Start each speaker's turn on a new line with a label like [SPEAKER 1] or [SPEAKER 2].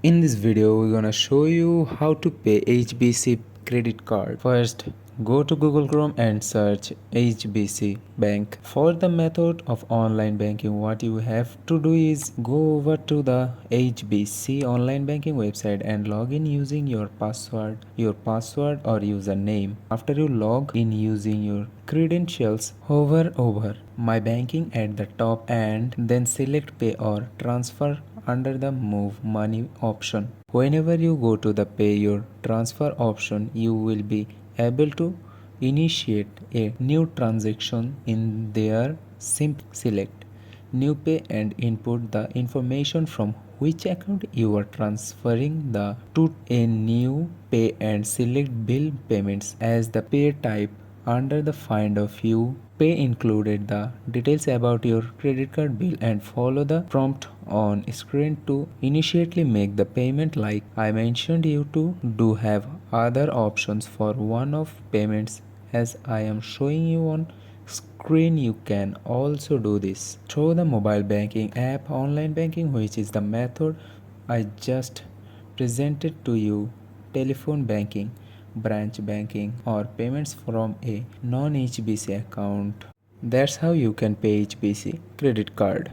[SPEAKER 1] In this video, we're gonna show you how to pay HBC credit card. First, go to Google Chrome and search HBC Bank. For the method of online banking, what you have to do is go over to the HBC online banking website and log in using your password or username. After you log in using your credentials, hover over My Banking at the top and then select Pay or Transfer under the Move Money option. Whenever you go to the Pay Your Transfer option, you will be able to initiate a new transaction in there. Simply select New Pay and input the information from which account you are transferring the to a new pay and select bill payments as the pay type. Under the Find a Few Pay included the details about your credit card bill and follow the prompt on screen to initially make the payment. Like I mentioned, you to do have other options for one-off payments as I am showing you on screen. You can also do this through the mobile banking app, online banking, which is the method I just presented to you, telephone banking, branch banking, or payments from a non HBC account. That's how you can pay HBC credit card.